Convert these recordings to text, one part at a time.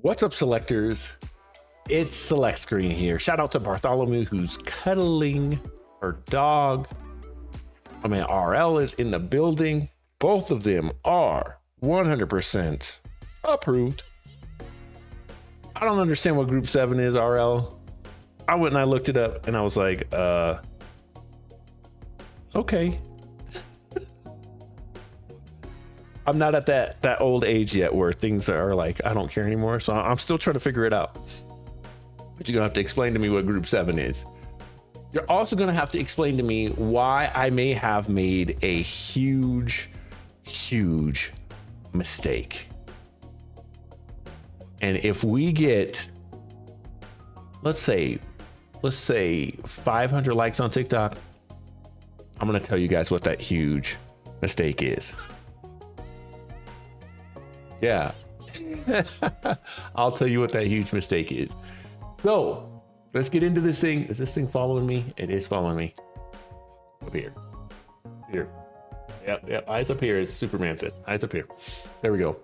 What's up, selectors? It's Select Screen here. Shout out to Bartholomew, who's cuddling her dog. I mean, RL is in the building. Both of them are 100% approved. I don't understand what Group 7 is, RL. I went and I looked it up and I was like, okay. I'm not at that old age yet where things are like, I don't care anymore. So I'm still trying to figure it out. But you're gonna have to explain to me what Group 7 is. You're also gonna have to explain to me why I may have made a huge mistake. And if we get, let's say 500 likes on TikTok, I'm gonna tell you guys what that huge mistake is. Yeah, I'll tell you what that huge mistake is. So let's get into this thing. Is this thing following me? It is following me. Up here. Yep. Eyes up here, as Superman said. Eyes up here. There we go.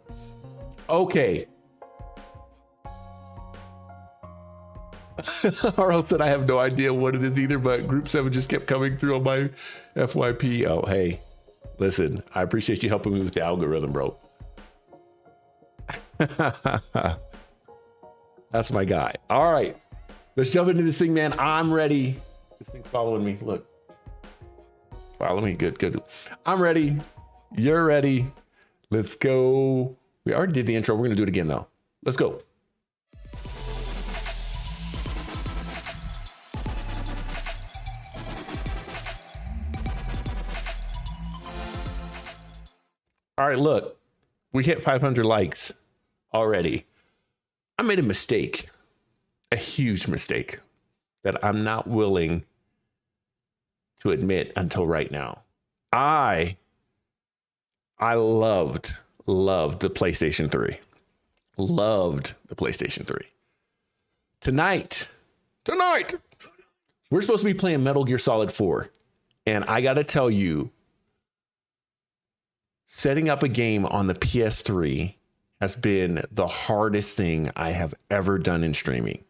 Okay. Arl said I have no idea what it is either, but Group 7 just kept coming through on my FYP. Oh, hey, listen, I appreciate you helping me with the algorithm, bro. That's my guy. All right, let's jump into this thing, man. I'm ready. This thing's following me. Look, follow me. Good. I'm ready. You're ready. Let's go. We already did the intro. We're gonna do it again though. Let's go. All right, look, we hit 500 likes already. I made a mistake, a huge mistake that I'm not willing to admit until right now. I loved the PlayStation 3. Loved the PlayStation 3. Tonight, we're supposed to be playing Metal Gear Solid 4. And I got to tell you, setting up a game on the PS3 has been the hardest thing I have ever done in streaming.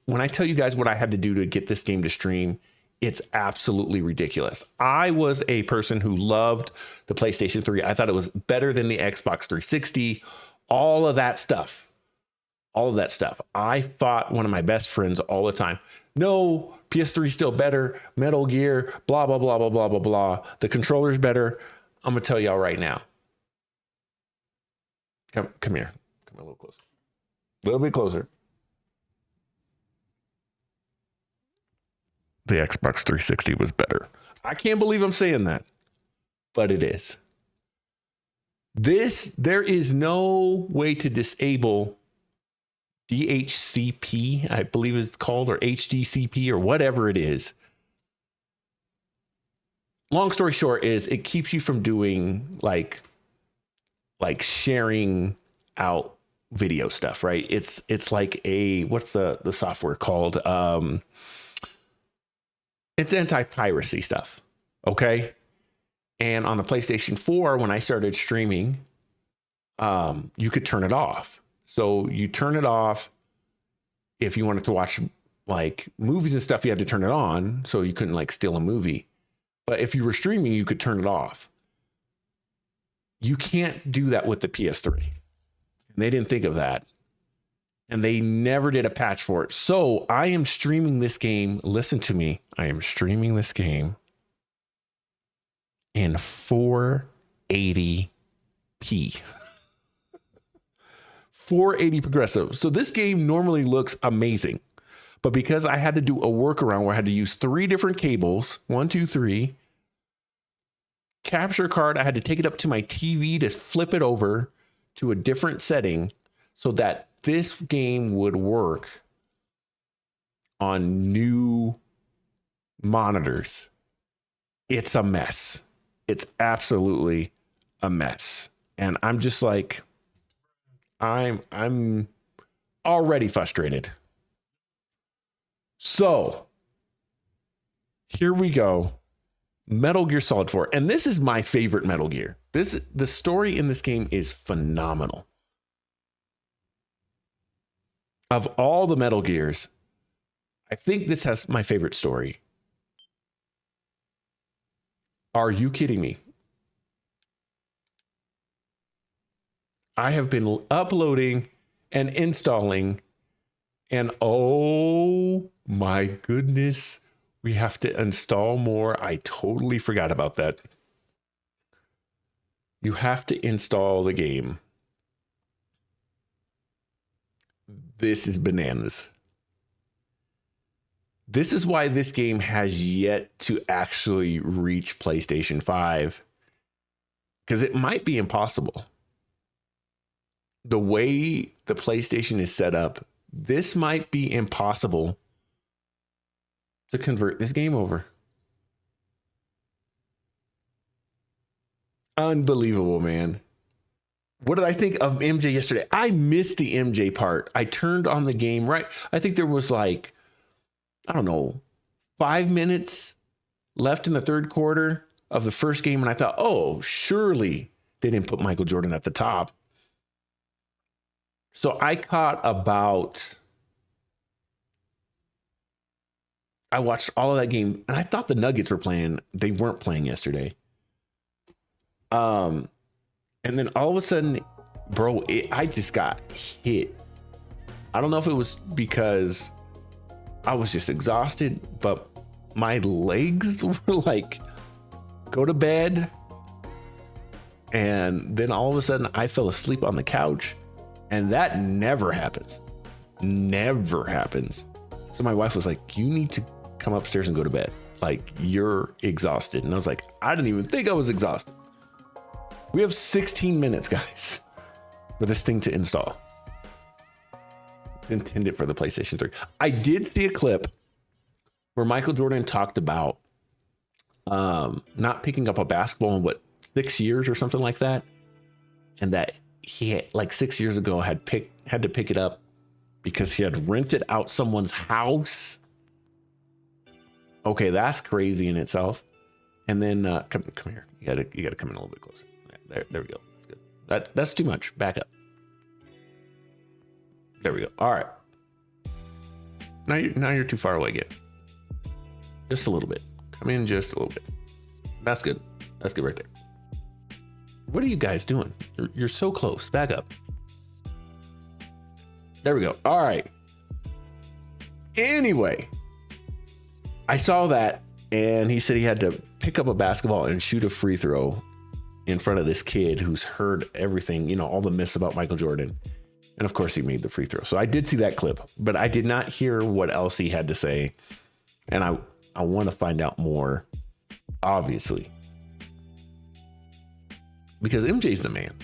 When I tell you guys what I had to do to get this game to stream, it's absolutely ridiculous. I was a person who loved the PlayStation 3. I thought it was better than the Xbox 360, all of that stuff. I fought one of my best friends all the time. No, PS3 is still better. Metal Gear, blah, blah, blah, blah, blah, blah, blah. The controller's better. I'm gonna tell y'all right now. Come here. Come a little closer. A little bit closer. The Xbox 360 was better. I can't believe I'm saying that, but it is. There is no way to disable DHCP, I believe it's called, or HDCP, or whatever it is. Long story short is it keeps you from doing like sharing out video stuff, right? It's like what's the software called? It's anti-piracy stuff. Okay. And on the PlayStation 4, when I started streaming, you could turn it off. So you turn it off. If you wanted to watch like movies and stuff, you had to turn it on. So you couldn't like steal a movie. But if you were streaming, you could turn it off. You can't do that with the PS3. And they didn't think of that. And they never did a patch for it. So I am streaming this game. Listen to me. I am streaming this game in 480p. 480 progressive. So this game normally looks amazing. But because I had to do a workaround where I had to use 3 different cables, 1, 2, 3, capture card, I had to take it up to my TV to flip it over to a different setting so that this game would work on new monitors. It's a mess. It's absolutely a mess. And I'm just like, I'm already frustrated. So here we go. Metal Gear Solid 4. And this is my favorite Metal Gear. The story in this game is phenomenal. Of all the Metal Gears, I think this has my favorite story. Are you kidding me? I have been uploading and installing, and oh my goodness, we have to install more. I totally forgot about that. You have to install the game. This is bananas. This is why this game has yet to actually reach PlayStation 5, because it might be impossible. The way the PlayStation is set up, this might be impossible to convert this game over. Unbelievable, man. What did I think of MJ yesterday? I missed the MJ part. I turned on the game, right? I think there was like, I don't know, 5 minutes left in the third quarter of the first game. And I thought, oh, surely they didn't put Michael Jordan at the top. So I caught I watched all of that game, and I thought the Nuggets were playing. They weren't playing yesterday. And then all of a sudden, bro, I just got hit. I don't know if it was because I was just exhausted, but my legs were like, go to bed. And then all of a sudden I fell asleep on the couch, and that never happens. Never happens. So my wife was like, you need to come upstairs and go to bed. Like, you're exhausted. And I was like, I didn't even think I was exhausted. We have 16 minutes, guys, for this thing to install. It's intended for the PlayStation 3. I did see a clip where Michael Jordan talked about not picking up a basketball in 6 years or something like that. And that he had, like 6 years ago had to pick it up because he had rented out someone's house. Okay, that's crazy in itself. And then come here. You gotta come in a little bit closer. There we go. That's good. That's too much. Back up. There we go. All right. Now you're too far away again. Just a little bit. Come in just a little bit. That's good. That's good right there. What are you guys doing? You're so close. Back up. There we go. All right. Anyway, I saw that, and he said he had to pick up a basketball and shoot a free throw in front of this kid who's heard everything, all the myths about Michael Jordan. And of course he made the free throw. So I did see that clip, but I did not hear what else he had to say. And I want to find out more, obviously, because MJ's the man.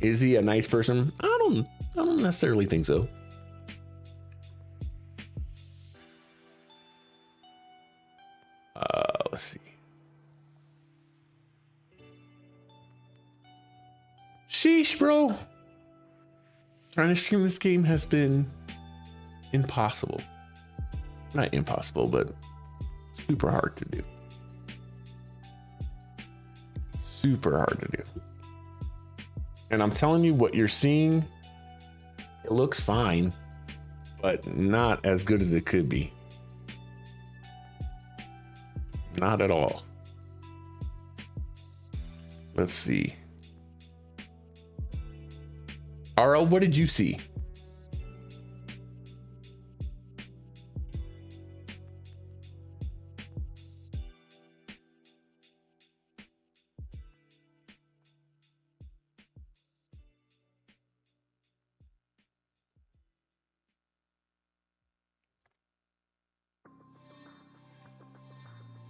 Is he a nice person? I don't necessarily think so. Let's see. Sheesh, bro. Trying to stream this game has been impossible. Not impossible, but super hard to do. Super hard to do. And I'm telling you, what you're seeing, it looks fine, but not as good as it could be. Not at all. Let's see. RL, what did you see?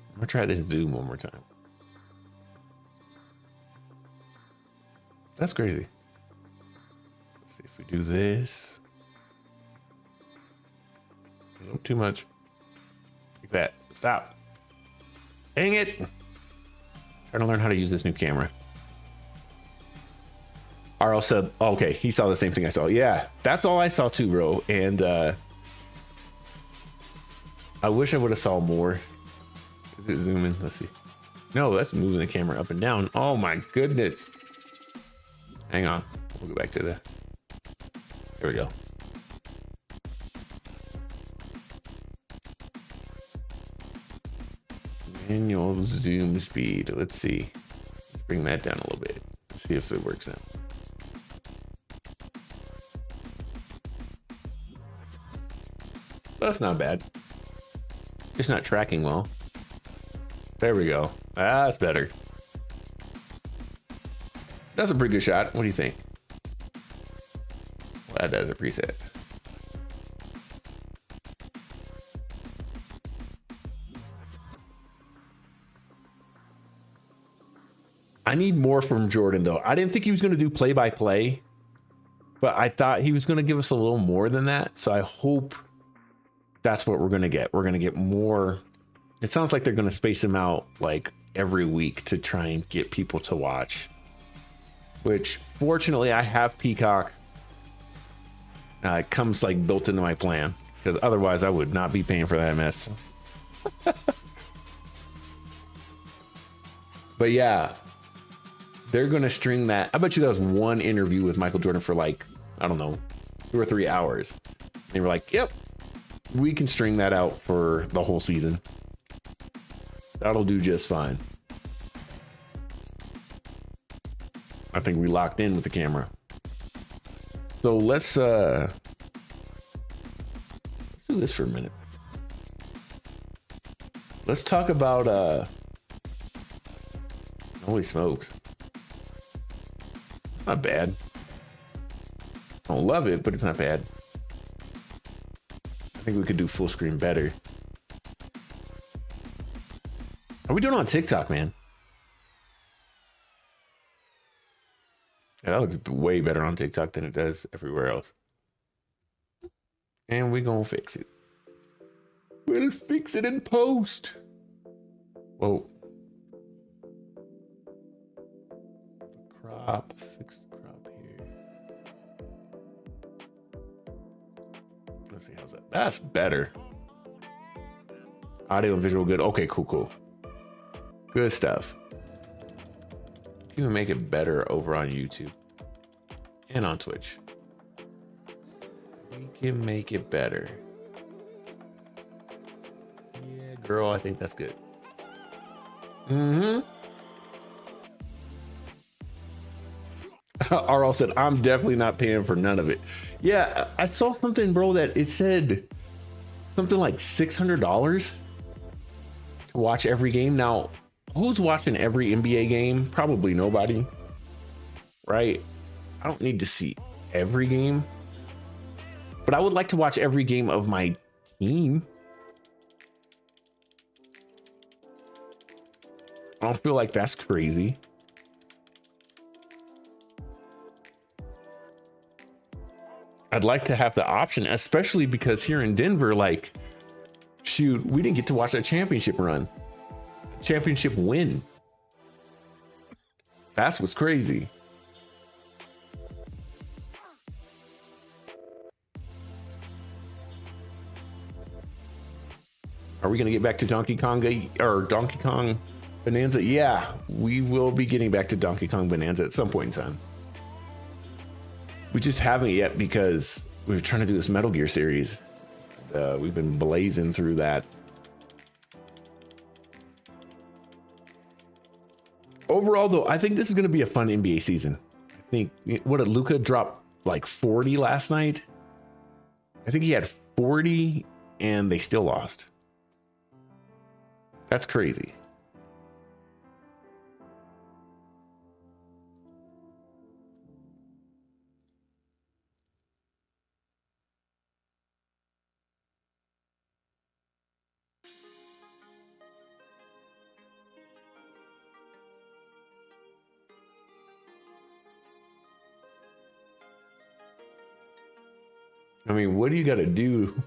I'm gonna try this Zoom one more time. That's crazy. Let's see if we do this. No, too much. Like that. Stop. Dang it. Trying to learn how to use this new camera. RL said, oh, okay, he saw the same thing I saw. Yeah, that's all I saw too, bro. And I wish I would have saw more. Is it zooming? Let's see. No, that's moving the camera up and down. Oh my goodness. Hang on. We'll go back to the Here we go. Manual zoom speed. Let's see. Let's bring that down a little bit. Let's see if it works now. That's not bad. It's not tracking well. There we go. That's better. That's a pretty good shot. What do you think? Well, that does a preset. I need more from Jordan, though. I didn't think he was going to do play-by-play, but I thought he was going to give us a little more than that. So I hope that's what we're going to get. We're going to get more. It sounds like they're going to space him out like every week to try and get people to watch, which fortunately I have Peacock. It comes like built into my plan, because otherwise I would not be paying for that mess. But yeah, they're going to string that. I bet you that was one interview with Michael Jordan for like, I don't know, 2 or 3 hours. They were like, yep, we can string that out for the whole season. That'll do just fine. I think we locked in with the camera. So let's do this for a minute. Let's talk about holy smokes. It's not bad. I don't love it, but it's not bad. I think we could do full screen better. How are we doing on TikTok, man? Yeah, that looks way better on TikTok than it does everywhere else. And we're gonna fix it. We'll fix it in post. Whoa. Crop. Fix the crop here. Let's see, how's that? That's better. Audio and visual good. Okay, cool. Good stuff. You can make it better over on YouTube and on Twitch. We can make it better. Yeah, girl, I think that's good. RL said, I'm definitely not paying for none of it. Yeah, I saw something, bro, that it said something like $600 to watch every game. Now, who's watching every NBA game? Probably nobody, right? I don't need to see every game, but I would like to watch every game of my team. I don't feel like that's crazy. I'd like to have the option, especially because here in Denver, like, shoot, we didn't get to watch a championship run. Championship win. That's what's crazy. Are we gonna get back to Donkey Kong Bonanza? Yeah, we will be getting back to Donkey Kong Bonanza at some point in time. We just haven't yet because we're trying to do this Metal Gear series. We've been blazing through that. Overall, though, I think this is going to be a fun NBA season. I think, what did Luka drop, like 40 last night? I think he had 40 and they still lost. That's crazy. I mean, what do you got to do to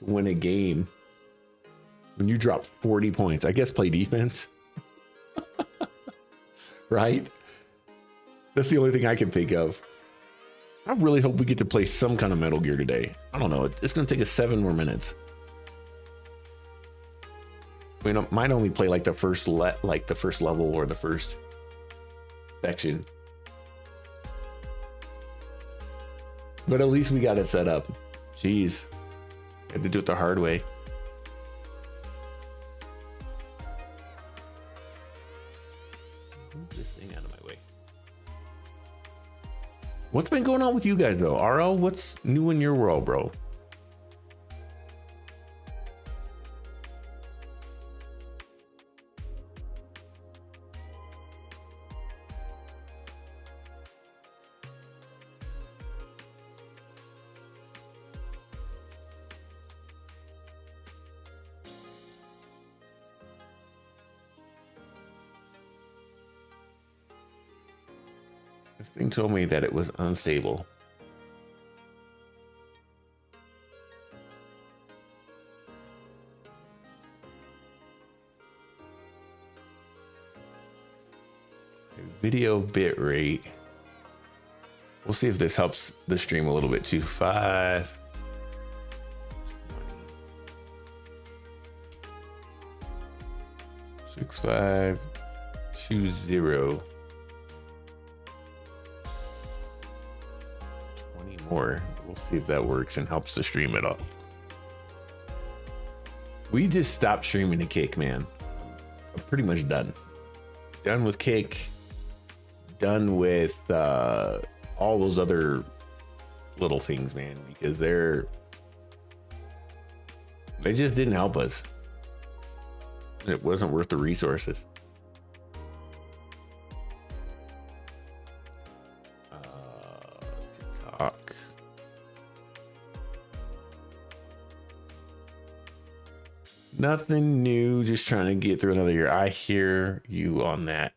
win a game when you drop 40 points? I guess play defense, right? That's the only thing I can think of. I really hope we get to play some kind of Metal Gear today. I don't know. It's going to take us 7 more minutes. I mean, I might only play like the first level or the first section. But at least we got it set up. Jeez. Had to do it the hard way. Move this thing out of my way. What's been going on with you guys though? RL, what's new in your world, bro? This thing told me that it was unstable. Video bit rate. We'll see if this helps the stream a little bit too. 5. 6520. 20 more. We'll see if that works and helps the stream at all. We just stopped streaming to Cake, man. I'm pretty much done. Done with Cake. Done with all those other little things, man, because they just didn't help us. It wasn't worth the resources. TikTok. Nothing new, just trying to get through another year. I hear you on that.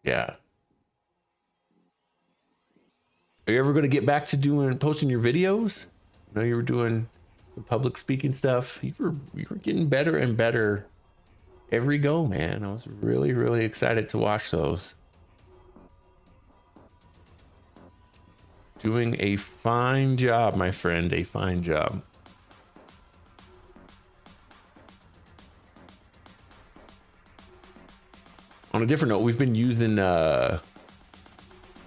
Yeah. Are you ever going to get back to posting your videos? I know you were doing the public speaking stuff. You were getting better and better every go, man. I was really, really excited to watch those. Doing a fine job, my friend, a fine job. On a different note, we've been using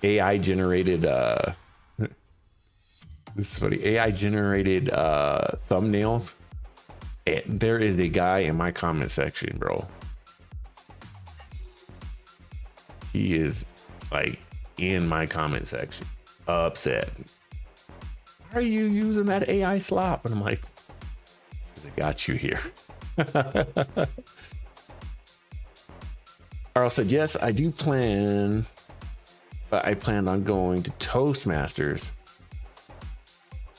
AI generated this is funny, AI generated thumbnails. And there is a guy in my comment section, bro. He is like in my comment section, upset. Why are you using that AI slop? And I'm like, I got you here. Carl said, yes, I do plan, but I planned on going to Toastmasters.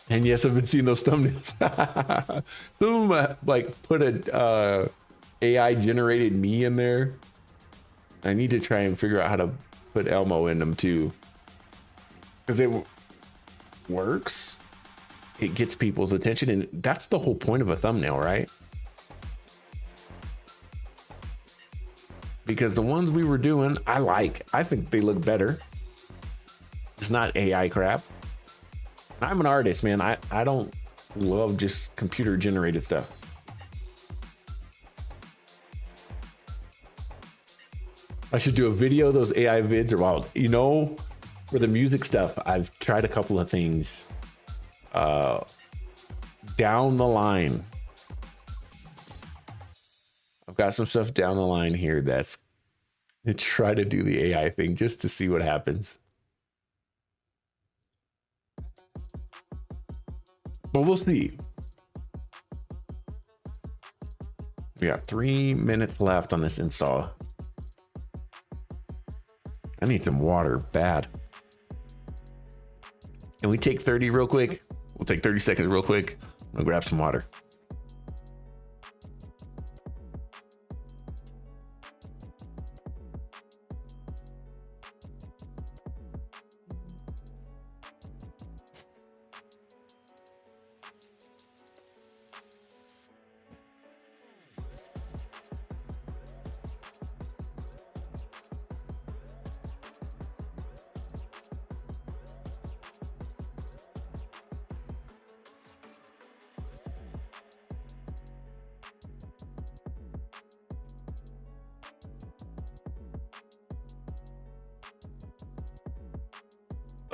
And yes, I've been seeing those thumbnails. Some of them like put a AI generated me in there. I need to try and figure out how to put Elmo in them too. Because it works. It gets people's attention, and that's the whole point of a thumbnail, right? Because the ones we were doing, I think they look better. It's not AI crap. I'm an artist, man. I don't love just computer generated stuff. I should do a video. Those AI vids are wild. You know, for the music stuff, I've tried a couple of things down the line. I've got some stuff down the line here that's to try to do the AI thing just to see what happens. But we'll see. We got 3 minutes left on this install. I need some water bad. Can we take 30 real quick? We'll take 30 seconds real quick. I'm gonna grab some water.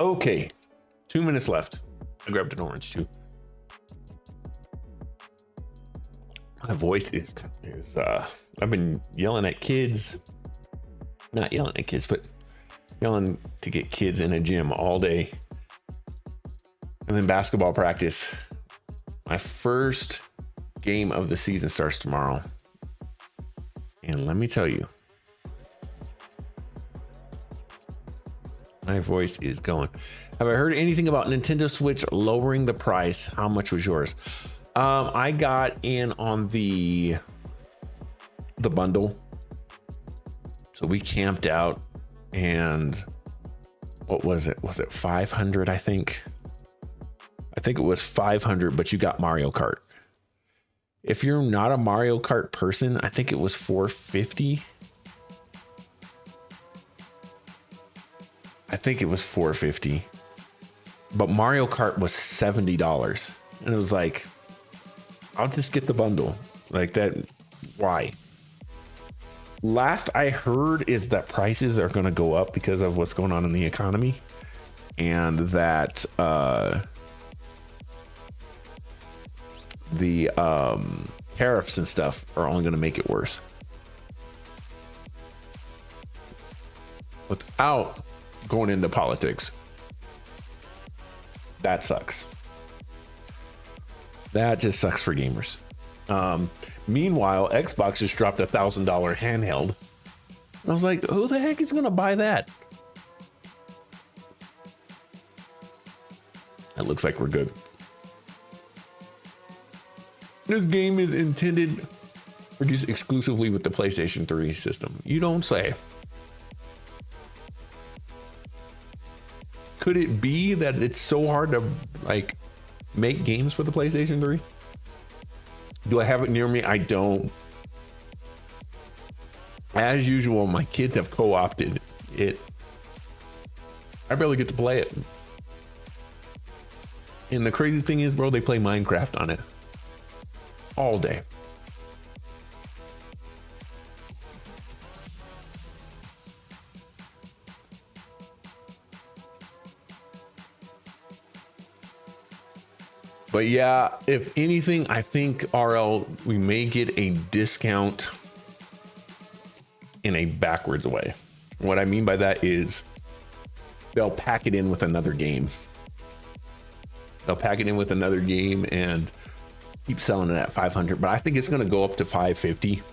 Okay, 2 minutes left. I grabbed an orange too. My voice is I've been yelling at kids. Not yelling at kids, but yelling to get kids in a gym all day. And then basketball practice. My first game of the season starts tomorrow. And let me tell you, my voice is going. Have I heard anything about Nintendo Switch lowering the price? How much was yours? I got in on the bundle. So we camped out, and what was it? Was it 500? I think it was 500, but you got Mario Kart. If you're not a Mario Kart person, I think it was 450. I think it was 450. But Mario Kart was $70. And it was like, I'll just get the bundle. Like that. Why? Last I heard is that prices are going to go up because of what's going on in the economy, and that the tariffs and stuff are only going to make it worse. Without going into politics, that sucks. That just sucks for gamers. Meanwhile, Xbox just dropped $1,000 handheld. And I was like, who the heck is going to buy that? It looks like we're good. This game is intended for use exclusively with the PlayStation 3 system. You don't say. Could it be that it's so hard to like make games for the PlayStation 3? Do I have it near me? I don't. As usual, my kids have co-opted it. I barely get to play it. And the crazy thing is, bro, they play Minecraft on it all day. But yeah, if anything, I think RL, we may get a discount in a backwards way. What I mean by that is they'll pack it in with another game. They'll pack it in with another game and keep selling it at 500, but I think it's going to go up to 550,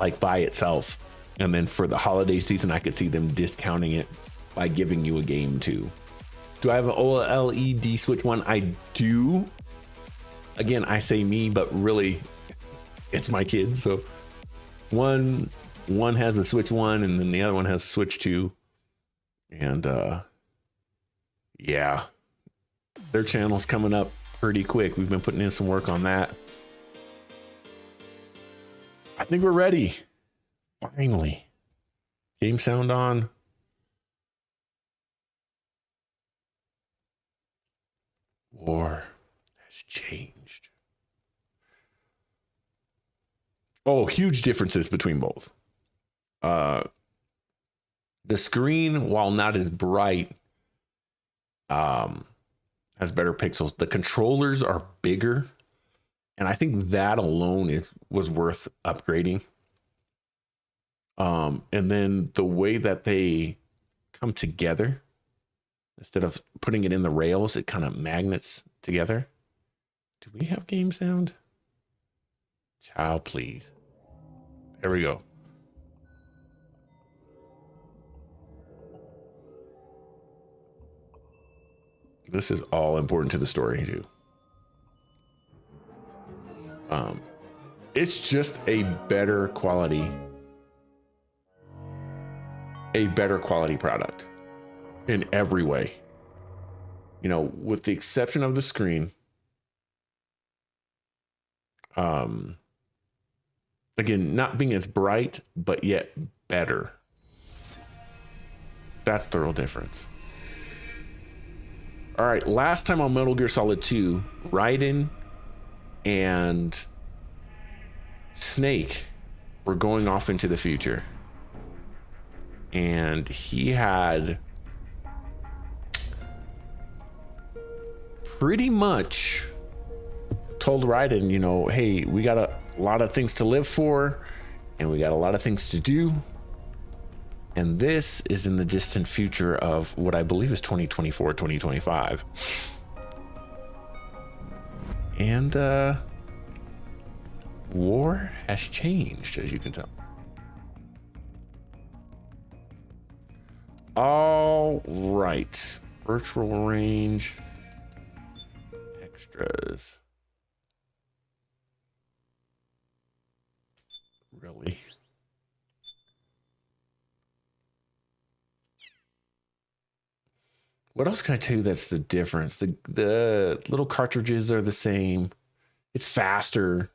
like by itself. And then for the holiday season, I could see them discounting it by giving you a game too. Do I have an OLED Switch One? I do. Again, I say me, but really it's my kids. So one has the Switch One and then the other one has the Switch 2. And yeah, their channel's coming up pretty quick. We've been putting in some work on that. I think we're ready. Finally. Game sound on. War has changed. Oh, huge differences between both. The screen, while not as bright, has better pixels. The controllers are bigger, and I think that alone was worth upgrading. And then the way that they come together, instead of putting it in the rails, it kind of magnets together. Do we have game sound? Child, please. There we go. This is all important to the story too. It's just a better quality product in every way. You know, with the exception of the screen. Again, not being as bright, but yet better. That's the real difference. All right, last time on Metal Gear Solid 2, Raiden and Snake were going off into the future. And he had pretty much told Raiden, you know, hey, we got a lot of things to live for, and we got a lot of things to do. And this is in the distant future of what I believe is 2024, 2025. And war has changed, as you can tell. All right. Virtual range. Extras. Really? What else can I tell you that's the difference? The little cartridges are the same. It's faster.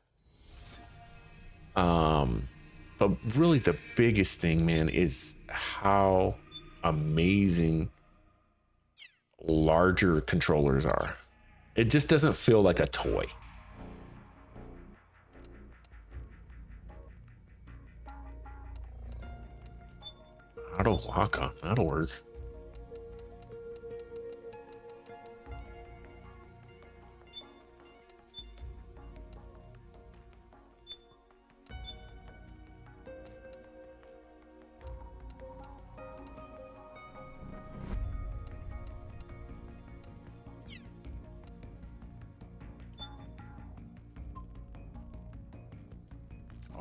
But really the biggest thing, man, is how amazing larger controllers are. It just doesn't feel like a toy. Auto lock on, that'll work.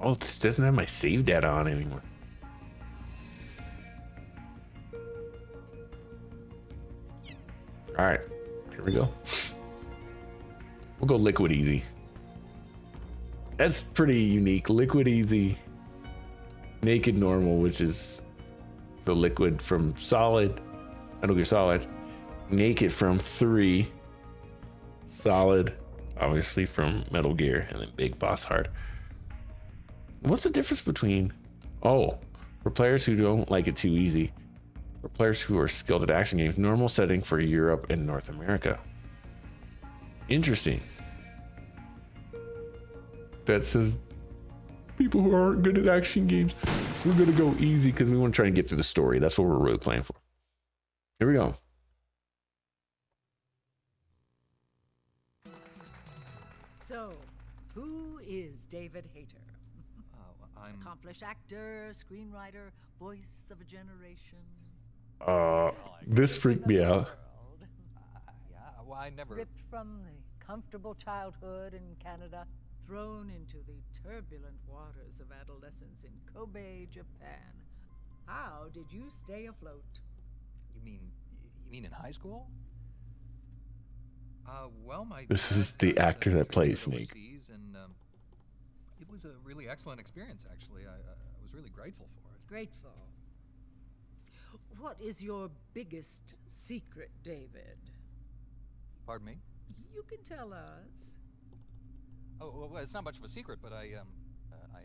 Oh, this doesn't have my save data on anymore. All right, here we go. We'll go liquid easy. That's pretty unique. Liquid easy, naked normal, which is the liquid from solid, Metal Gear Solid, naked from 3, solid, obviously from Metal Gear, and then Big Boss Hard. What's the difference between, oh, for players who don't like it too easy, for players who are skilled at action games, normal setting for Europe and North America. Interesting. That says people who aren't good at action games, we're gonna go easy because we want to try and get through the story. That's what we're really playing for. Here we go. So, who is David Hayter? I'm Accomplished actor, screenwriter, voice of a generation. This freaked me out. yeah. Well, I never. Ripped from the comfortable childhood in Canada, thrown into the turbulent waters of adolescence in Kobe, Japan. How did you stay afloat? You mean in high school? Well, my. This is dad the had actor that training plays Snake. overseas, and it was a really excellent experience. Actually, I was really grateful for it. Grateful. What is your biggest secret, David? Pardon me? You can tell us. Oh, well, it's not much of a secret, but I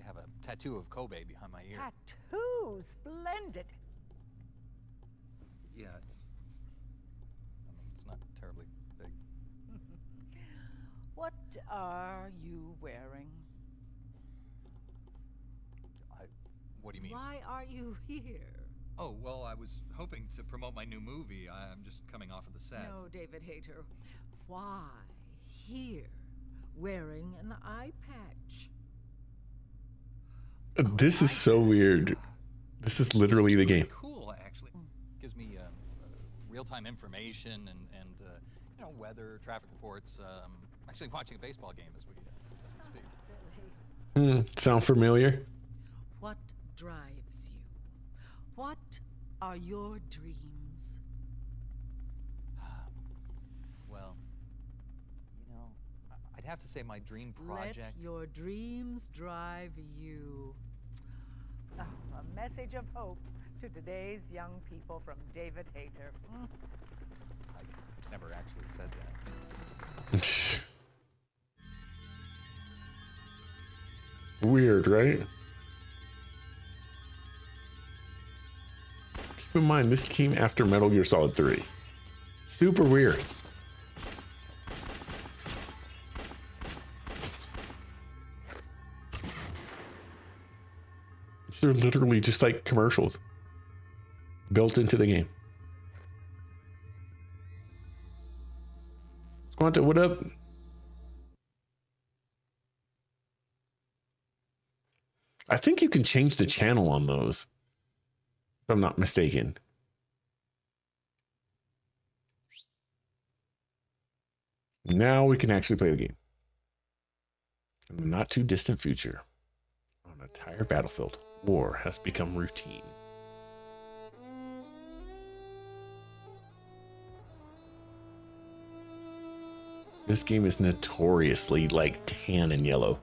have a tattoo of Kobe behind my ear. Tattoo, splendid. Yeah, it's not terribly big. What are you wearing? What do you mean? Why are you here? Oh, well, I was hoping to promote my new movie. I'm just coming off of the set. No, David Hayter. Why here, wearing an eye patch? This is so weird. This is literally the game. Cool, actually. Gives me real-time information and weather, traffic reports. Actually watching a baseball game as we speak. Sound familiar? What drives you? What are your dreams? Well, I'd have to say my dream project. Let your dreams drive you. Oh, a message of hope to today's young people from David Hayter. I never actually said that. Weird, right? Keep in mind, this came after Metal Gear Solid 3. Super weird. These are literally just like commercials built into the game. Quanta, what up? I think you can change the channel on those, if I'm not mistaken. Now we can actually play the game. In the not too distant future, on an entire battlefield, war has become routine. This game is notoriously like tan and yellow.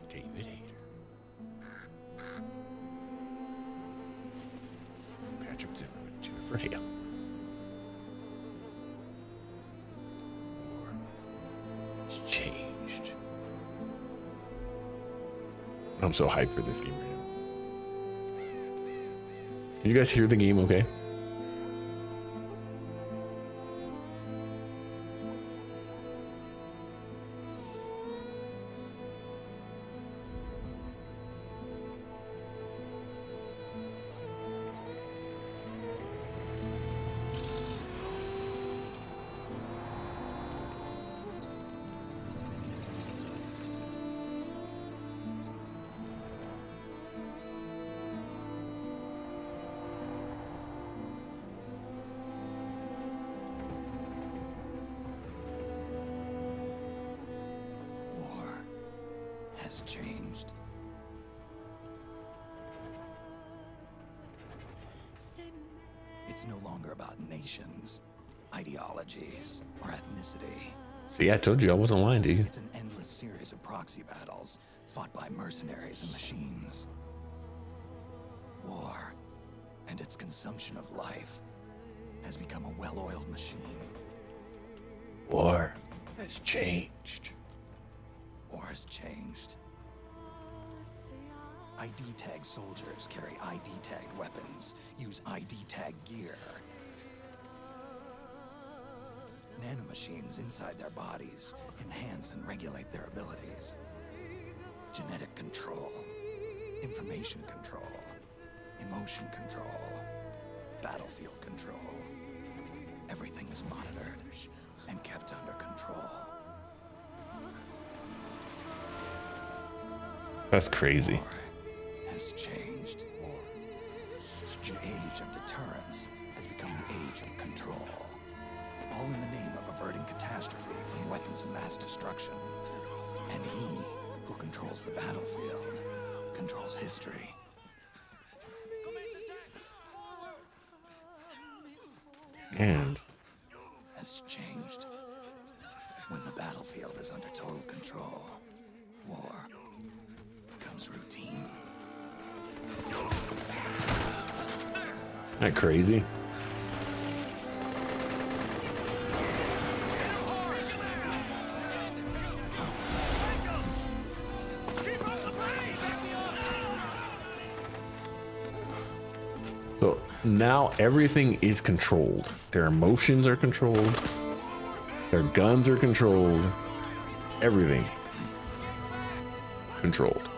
David Hayter. Patrick Zimmerman, Jennifer Hale. War has changed. I'm so hyped for this game right now. Can you guys hear the game okay? Changed. It's no longer about nations, ideologies, or ethnicity. See, I told you I wasn't lying to you. It's an endless series of proxy battles fought by mercenaries and machines. War and its consumption of life has become a well-oiled machine. War has changed. War has changed. ID tag soldiers carry ID tagged weapons, use ID tag gear. Nanomachines inside their bodies enhance and regulate their abilities. Genetic control, information control, emotion control, battlefield control. Everything is monitored and kept under control. That's crazy. War has changed. The age of deterrence has become the age of control. All in the name of averting catastrophe from weapons of mass destruction. And he who controls the battlefield controls history. And Has changed. When the battlefield is under total control, war becomes routine. isn't that crazy? So now everything is controlled. Their emotions are controlled. Their guns are controlled. Everything controlled.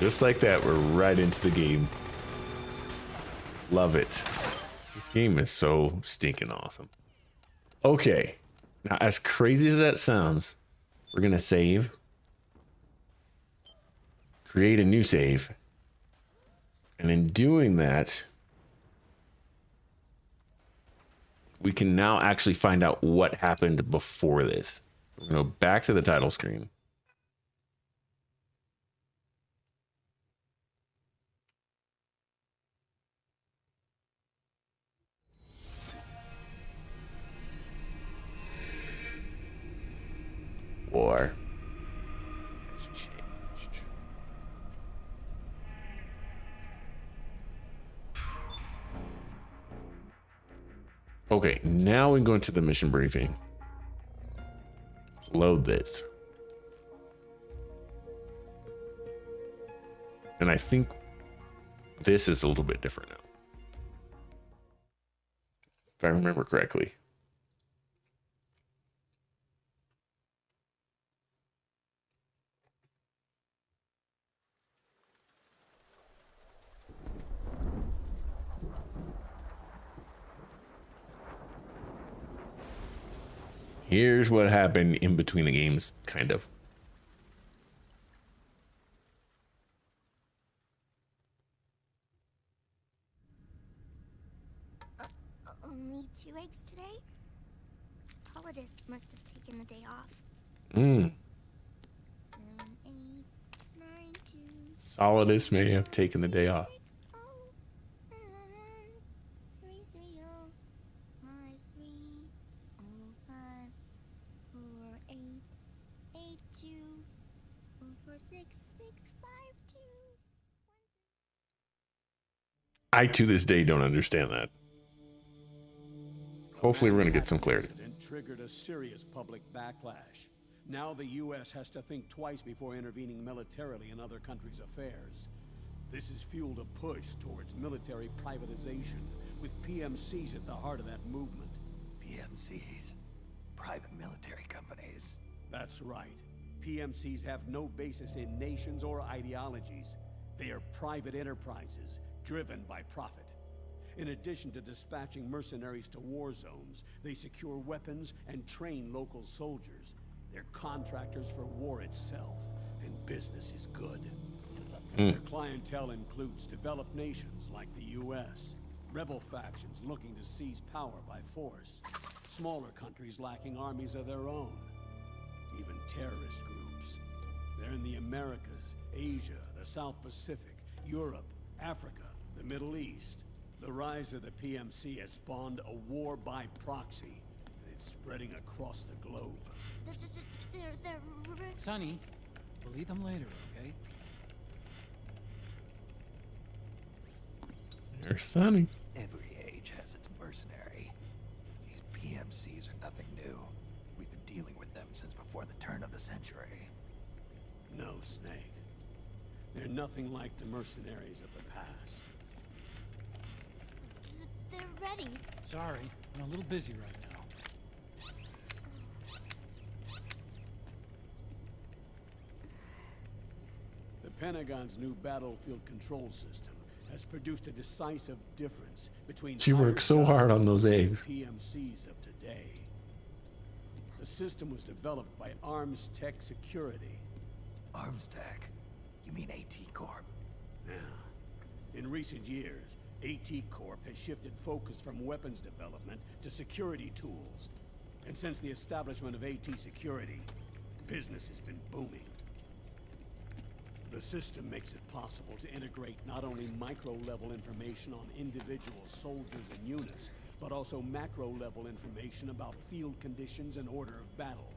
Just like that, we're right into the game. Love it. This game is so stinking awesome. Okay. Now, as crazy as that sounds, we're going to save. Create a new save. And in doing that, we can now actually find out what happened before this. We're going to go back to the title screen. Okay, now we go into the mission briefing. Load this. And I think this is a little bit different now, if I remember correctly. Here's what happened in between the games, kind of. Only 2 eggs today? Solidus must have taken the day off. 7, 8, 9, 2. Solidus may have taken the day off. 6, 0, 3, 3, 0, 5, 3, 0, 5, 4, 8, 8, 2, 0, 4, 6, 6, 5, 2. I, to this day, don't understand that. Hopefully, we're going to get some clarity. Incident triggered a serious public backlash. Now the U.S. has to think twice before intervening militarily in other countries' affairs. This has fueled a push towards military privatization, with PMCs at the heart of that movement. PMCs? Private military companies? That's right. PMCs have no basis in nations or ideologies. They are private enterprises, driven by profit. In addition to dispatching mercenaries to war zones, they secure weapons and train local soldiers. They're contractors for war itself, and business is good. Their clientele includes developed nations like the U.S., rebel factions looking to seize power by force, smaller countries lacking armies of their own, even terrorist groups. They're in the Americas, Asia, the South Pacific, Europe, Africa, the Middle East. The rise of the PMC has spawned a war by proxy, and it's spreading across the globe. They're Sonny, we'll eat them later, okay? There's Sonny. Every age has its mercenary. These PMCs are nothing new. We've been dealing with them since before the turn of the century. No, Snake. They're nothing like the mercenaries of the past. They're ready. Sorry, I'm a little busy right now. The Pentagon's new battlefield control system has produced a decisive difference between She worked so hard on those eggs. PMCs of today. The system was developed by Arms Tech Security. Armstech? You mean AT Corp? Yeah. In recent years, AT Corp has shifted focus from weapons development to security tools. And since the establishment of AT Security, business has been booming. The system makes it possible to integrate not only micro-level information on individual soldiers and units, but also macro-level information about field conditions and order of battle.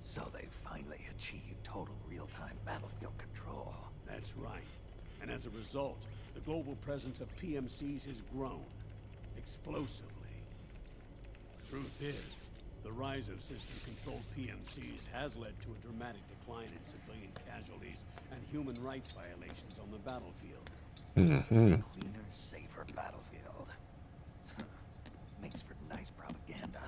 So they've finally achieved total real-time battlefield control. That's right. And as a result, the global presence of PMCs has grown explosively. Truth is, the rise of system-controlled PMCs has led to a dramatic decline in civilian casualties and human rights violations on the battlefield. Cleaner, safer battlefield. Makes for nice propaganda.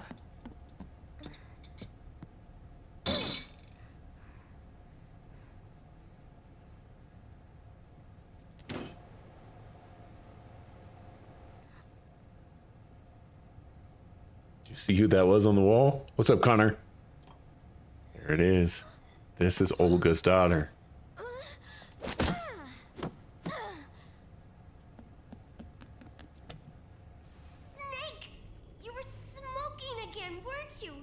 You see who that was on the wall? What's up, Connor? There it is. This is Olga's daughter. Snake! You were smoking again, weren't you?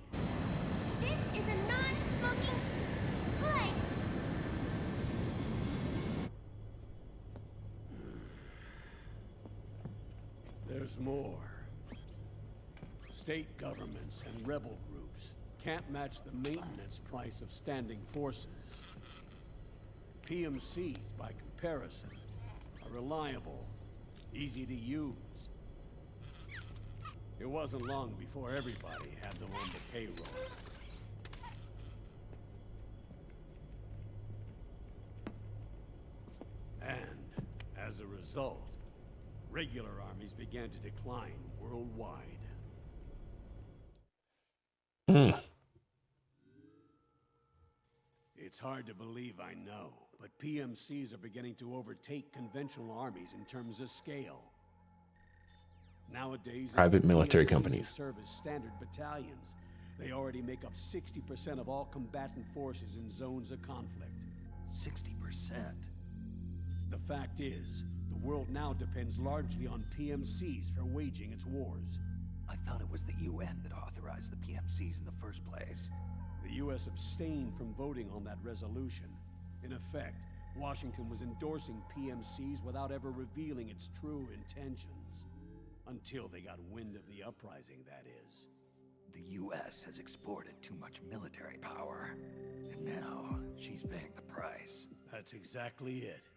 This is a non-smoking flight. There's more. State governments and rebel groups can't match the maintenance price of standing forces. PMCs, by comparison, are reliable, easy to use. It wasn't long before everybody had them on the payroll. And, as a result, regular armies began to decline worldwide. Hmm. It's hard to believe, I know, but PMCs are beginning to overtake conventional armies in terms of scale. Nowadays, Private the military PMCs that companies. serve as standard battalions. They already make up 60% of all combatant forces in zones of conflict. 60%. The fact is, the world now depends largely on PMCs for waging its wars. I thought it was the UN that authorized the PMCs in the first place. The US abstained from voting on that resolution. In effect, Washington was endorsing PMCs without ever revealing its true intentions. Until they got wind of the uprising, that is. The US has exported too much military power, and now she's paying the price. That's exactly it.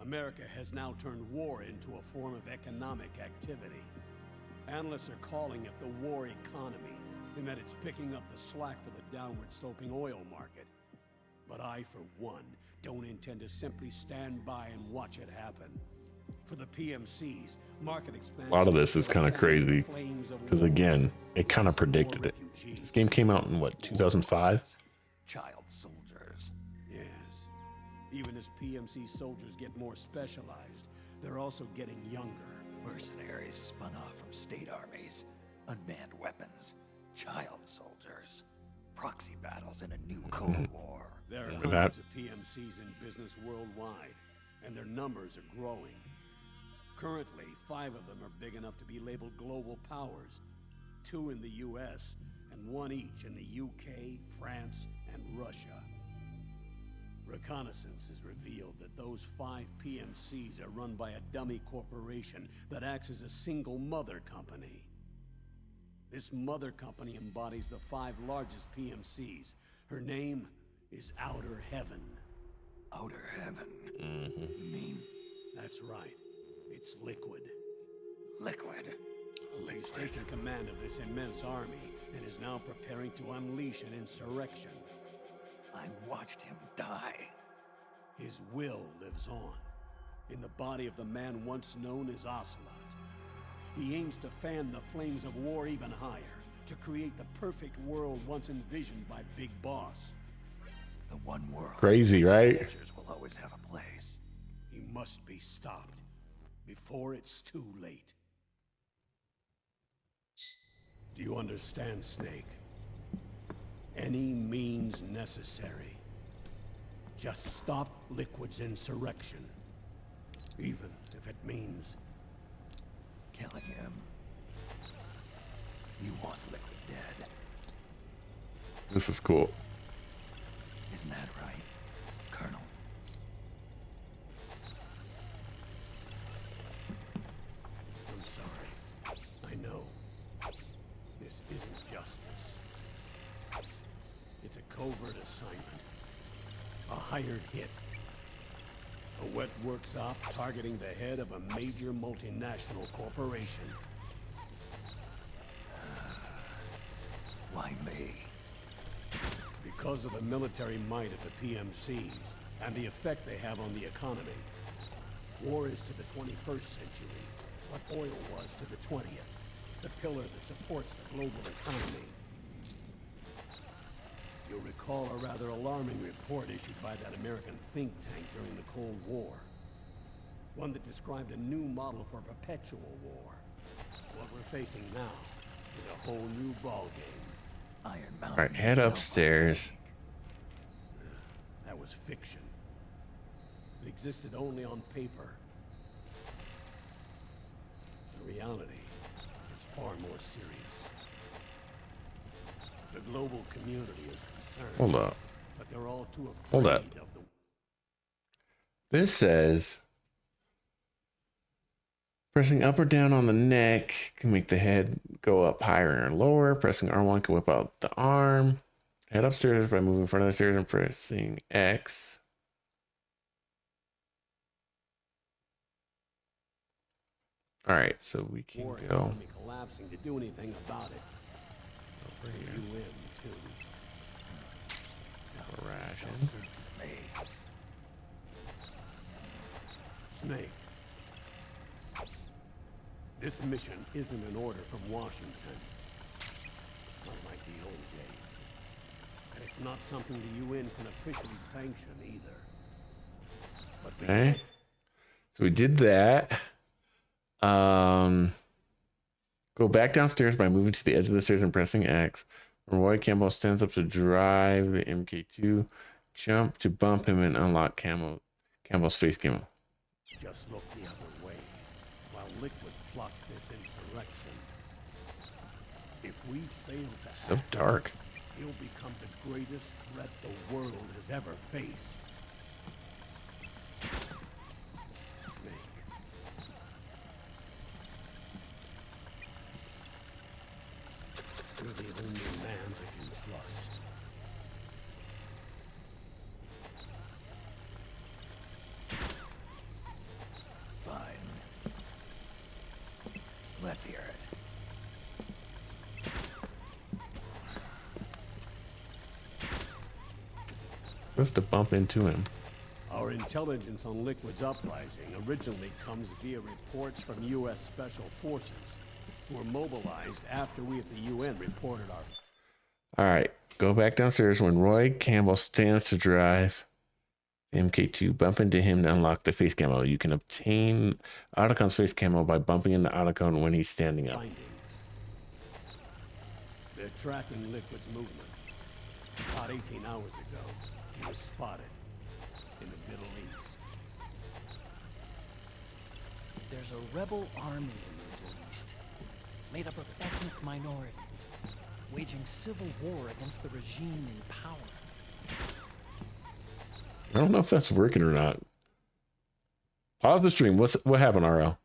America has now turned war into a form of economic activity. Analysts are calling it the war economy, in that it's picking up the slack for the downward-sloping oil market. But I, for one, don't intend to simply stand by and watch it happen. For the PMCs, market expansion... A lot of this is kind of crazy, because again, it kind of predicted it. This game came out in, what, 2005? Child soldiers. Yes. Even as PMC soldiers get more specialized, they're also getting younger. Mercenaries spun off from state armies. Unmanned weapons. Child soldiers. Proxy battles in a new Cold War. There are Yeah. hundreds of PMCs in business worldwide, and their numbers are growing. Currently, 5 of them are big enough to be labeled global powers, 2 in the US, and 1 each in the UK, France, and Russia. Reconnaissance has revealed that those 5 PMCs are run by a dummy corporation that acts as a single mother company. This mother company embodies the 5 largest PMCs. Her name is Outer Heaven. Outer Heaven. You mean That's right. It's Liquid. Liquid? He's taken command of this immense army and is now preparing to unleash an insurrection. I watched him die. His will lives on, in the body of the man once known as Ocelot. He aims to fan the flames of war even higher, to create the perfect world once envisioned by Big Boss. The one world. Crazy, right? Soldiers will always have a place. He must be stopped before it's too late. Do you understand, Snake? Any means necessary. Just stop Liquid's insurrection. Even if it means... Killing him. You want Liquid dead. This is cool. Isn't that right, Colonel? I'm sorry. I know. This isn't justice. It's a covert assignment. A hired hit. A wet works op targeting the head of a major multinational corporation. Why me? Because of the military might of the PMCs and the effect they have on the economy. War is to the 21st century what oil was to the 20th, the pillar that supports the global economy. You'll recall a rather alarming report issued by that American think tank during the Cold War. One that described a new model for perpetual war. What we're facing now is a whole new ballgame. Iron Mountain. All right, head upstairs. That was fiction. It existed only on paper. The reality is far more serious. The global community is concerned. Hold up. But they're all too afraid Hold up. of the... This says pressing up or down on the neck can make the head go up higher or lower. Pressing R1 can whip out the arm. Head upstairs by moving in front of the stairs and pressing X. All right, so we can War go economy collapsing to do anything about it. over here. You win, too. Ration. Snake. This mission isn't an order from Washington. Not like the old days. And it's not something the UN can officially sanction either. But we Okay. So we did that. Go back downstairs by moving to the edge of the stairs and pressing X. When Roy Campbell stands up to drive the MK2, jump to bump him and unlock Campbell's face camo. just look the other way while Liquid plots this insurrection. If we fail to So act, dark. he'll become the greatest threat the world has ever faced. Snake. You're the only man I can trust. Fine. Let's hear it. Just to bump into him. Our intelligence on Liquid's uprising originally comes via reports from U.S. Special Forces, who were mobilized after we at the UN reported our... All right, go back downstairs. When Roy Campbell stands to drive the MK2, bump into him to unlock the face camo. You can obtain Otacon's face camo by bumping into Otacon when he's standing up. findings. They're tracking Liquid's movements. About 18 hours ago, he was spotted in the Middle East. There's a rebel army in the Middle East, made up of ethnic minorities, waging civil war against the regime in power. I don't know if that's working or not. Pause the stream. What happened, RL?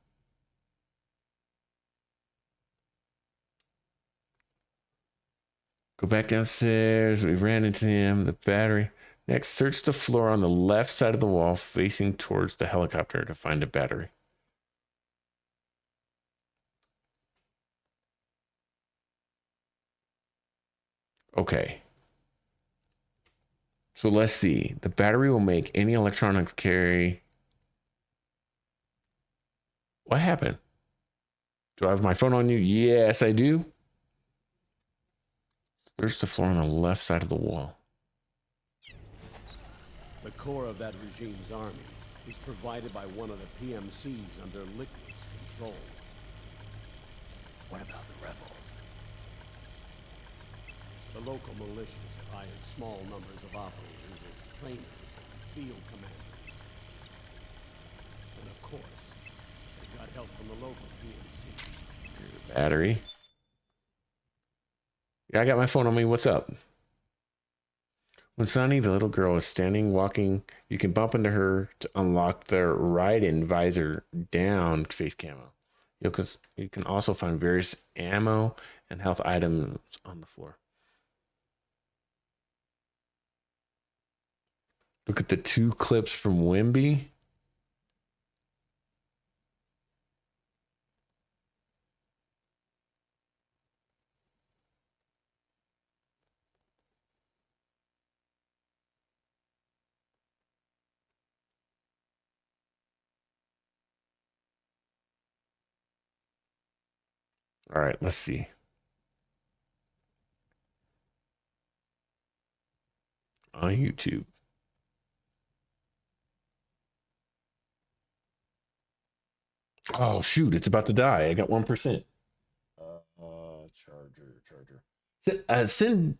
Go back downstairs. We ran into him. The battery. Next, search the floor on the left side of the wall facing towards the helicopter to find a battery. Okay. So let's see. The battery will make any electronics carry. What happened? Do I have my phone on you? Yes, I do. There's the floor on the left side of the wall. The core of that regime's army is provided by one of the PMCs under Liquid's control. What about the rebels? The local militias have hired small numbers of operators as trainers and field commanders. And of course, they got help from the local PMC. Battery. Yeah, I got my phone on me. What's up? When Sunny, the little girl, is standing walking, you can bump into her to unlock the ride-in visor down face camo. You can also find various ammo and health items on the floor. Look at the 2 clips from Wimby. All right, let's see. On YouTube. Oh shoot, it's about to die. I got 1%. Charger. Send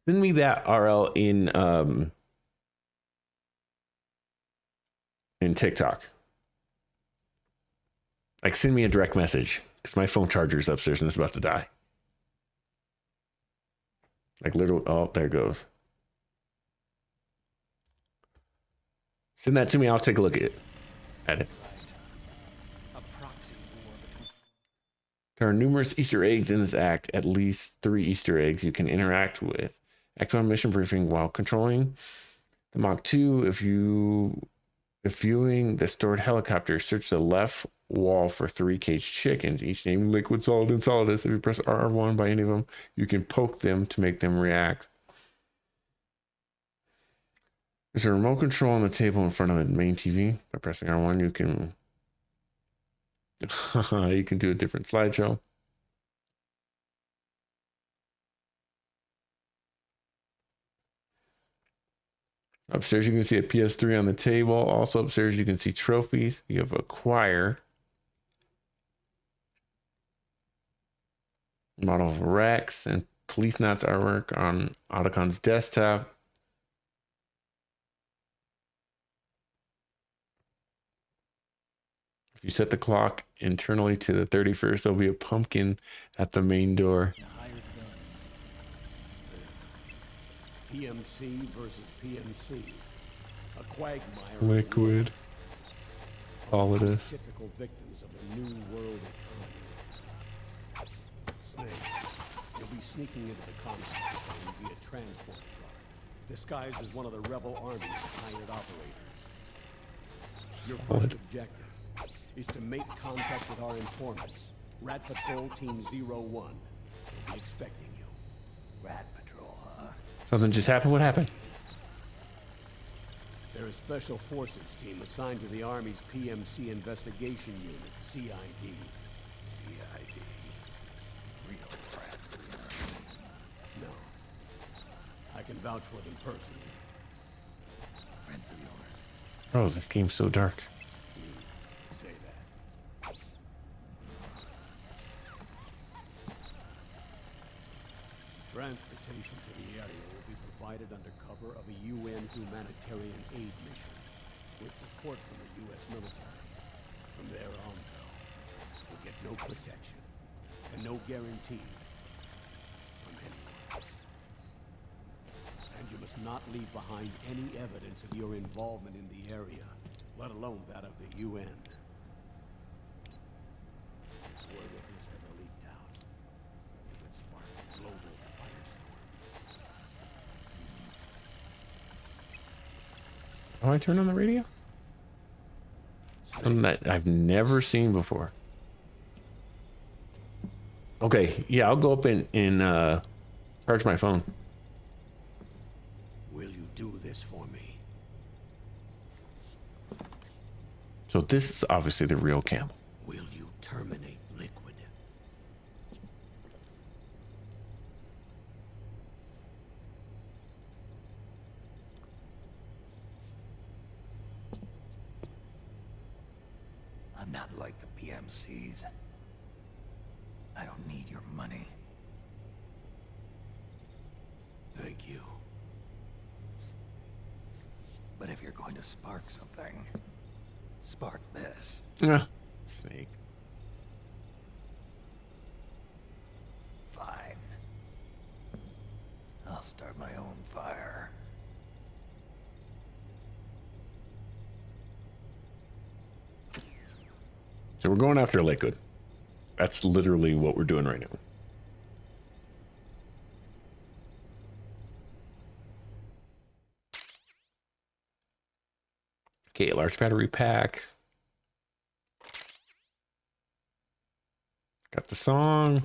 me that RL in TikTok. Like send me a direct message because my phone charger is upstairs and it's about to die. Like literally, oh, there it goes. Send that to me. I'll take a look at it. A proxy war between... There are numerous Easter eggs in this act, at least 3 Easter eggs you can interact with. Active on mission briefing while controlling the Mach 2. If viewing the stored helicopter, search the left wall for 3 caged chickens, each named Liquid, Solid, and Solidus. If you press R1 by any of them, you can poke them to make them react. There's a remote control on the table in front of the main TV. By pressing R1, you can you can do a different slideshow. Upstairs, you can see a PS3 on the table. Also upstairs, you can see trophies you have acquired. Model of Rex and Police Knots artwork on Otacon's desktop. If you set the clock internally to the 31st, there'll be a pumpkin at the main door. PMC versus PMC. A quagmire. Liquid. Solidus. Typical victims of the new world economy. Snake, you'll be sneaking into the combat zone via transport truck, disguised as one of the rebel army's hired operators. Your first objective is to make contact with our informants. Rat Patrol Team 01 will be expecting you. Rat Patrol, huh? Something just happened. What happened? They're a special forces team assigned to the Army's PMC investigation unit, CID. CID. Real friends of the Army. No. I can vouch for them personally. Friends of yours. Oh, this game's so dark. Say that. Transportation to the area will be provided under cover of a UN humanitarian aid mission with support from the U.S. military. From there on, though, you'll get no protection and no guarantee from anyone. And you must not leave behind any evidence of your involvement in the area, let alone that of the UN. Word of this ever leaked out, it would spark a global firestorm. Oh, I turn on the radio? Something that I've never seen before. Okay, yeah, I'll go up and charge my phone. Will you do this for me? So this is obviously the real Campbell. Will you terminate Liquid? I'm not like the PMCs. I don't need your money. Thank you. But if you're going to spark something, spark this. Snake. Fine. I'll start my own fire. So we're going after Liquid. That's literally what we're doing right now. Okay, large battery pack. Got the song.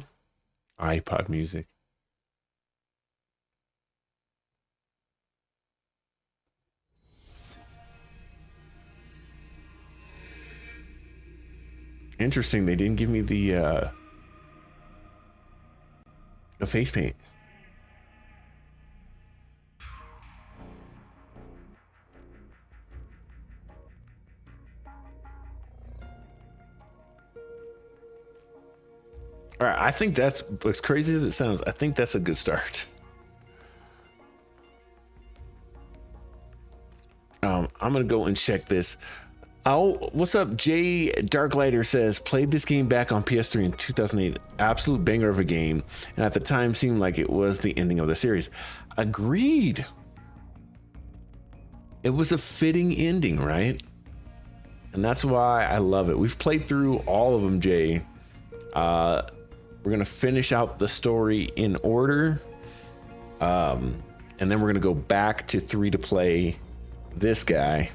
iPod music. Interesting, they didn't give me the face paint. All right, I think that's, as crazy as it sounds, I think that's a good start. I'm gonna go and check this. Oh, what's up? Jay Darklighter says, played this game back on PS3 in 2008. Absolute banger of a game. And at the time seemed like it was the ending of the series. Agreed. It was a fitting ending, right? And that's why I love it. We've played through all of them, Jay. We're going to finish out the story in order. And then we're going to go back to 3 to play this guy.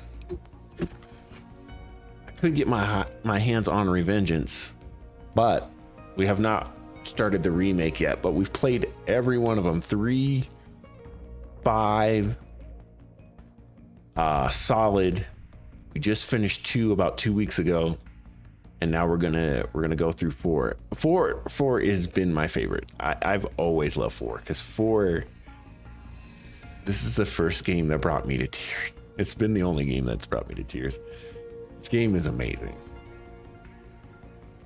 could get my hands on Revengeance, but we have not started the remake yet. But we've played every one of them, 3, 5, solid. We just finished 2 about 2 weeks ago, and now we're gonna go through 4. 4 has been my favorite. I've always loved 4 because 4. This is the first game that brought me to tears. It's been the only game that's brought me to tears. This game is amazing.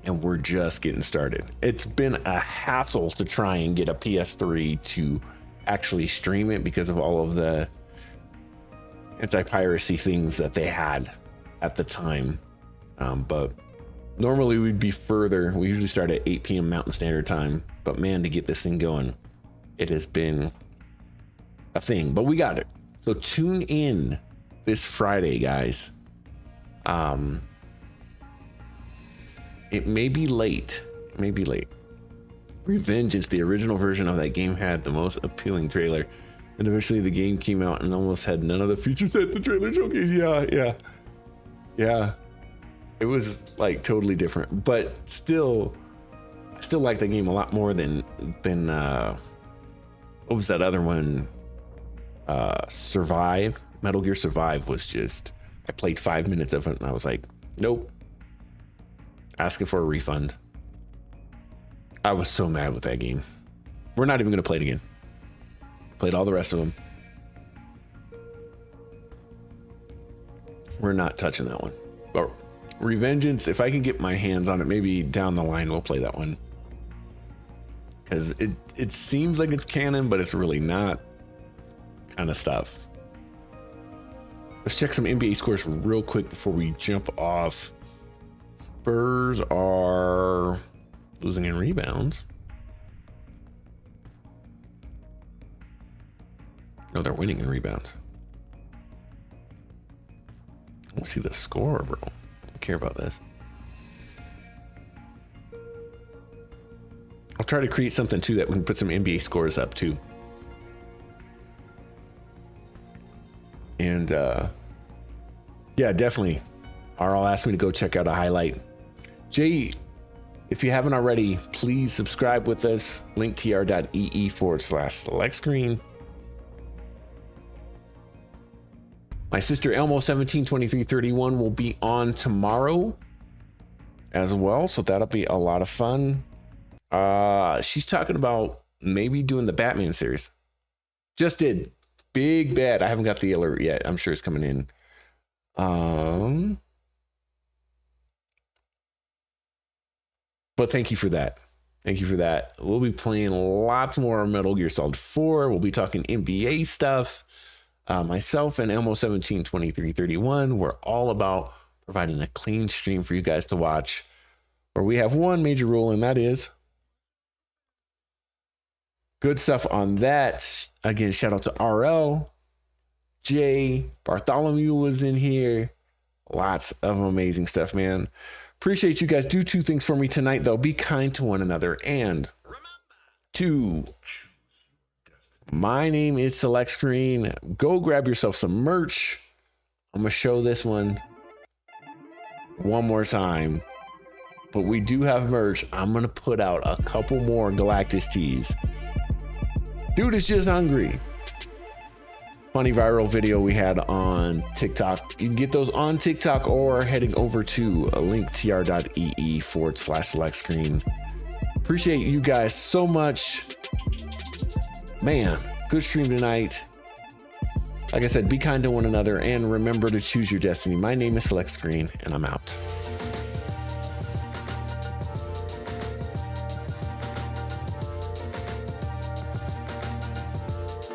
And we're just getting started. It's been a hassle to try and get a PS3 to actually stream it because of all of the anti-piracy things that they had at the time. But normally we'd be further. We usually start at 8 p.m. Mountain Standard Time. But man, to get this thing going, it has been a thing. But we got it. So tune in this Friday, guys. It may be late. Revengeance, the original version of that game, had the most appealing trailer, and eventually the game came out and almost had none of the features that the trailer showcased. Yeah. It was like totally different, but still, I still like the game a lot more than what was that other one? Survive. Metal Gear Survive was just, I played 5 minutes of it and I was like, nope. Asking for a refund. I was so mad with that game. We're not even going to play it again. Played all the rest of them. We're not touching that one. But Revengeance, if I can get my hands on it, maybe down the line we'll play that one. Because it seems like it's canon, but it's really not, kind of stuff. Let's check some NBA scores real quick before we jump off. Spurs are losing in rebounds. No, they're winning in rebounds. I want to see the score, bro. I don't care about this. I'll try to create something too that we can put some NBA scores up too. And yeah, definitely. RL asked me to go check out a highlight. Jay, if you haven't already, please subscribe with us. linktr.ee/select screen. My sister Elmo172331 will be on tomorrow as well, so that'll be a lot of fun. She's talking about maybe doing the Batman series. Just did. Big bet. I haven't got the alert yet. I'm sure it's coming in. But thank you for that. We'll be playing lots more Metal Gear Solid 4. We'll be talking NBA stuff. Myself and Elmo172331, we're all about providing a clean stream for you guys to watch, where we have one major rule, and that is good stuff on that. Again, shout out to RL, Jay, Bartholomew was in here. Lots of amazing stuff, man. Appreciate you guys. Do 2 things for me tonight, though. Be kind to one another. And 2, my name is Select Screen. Go grab yourself some merch. I'm going to show this one more time. But we do have merch. I'm going to put out a couple more Galactus tees. Dude is just hungry. Funny viral video we had on TikTok. You can get those on TikTok or heading over to linktr.ee/select screen. Appreciate you guys so much. Man, good stream tonight. Like I said, be kind to one another and remember to choose your destiny. My name is Select Screen, and I'm out.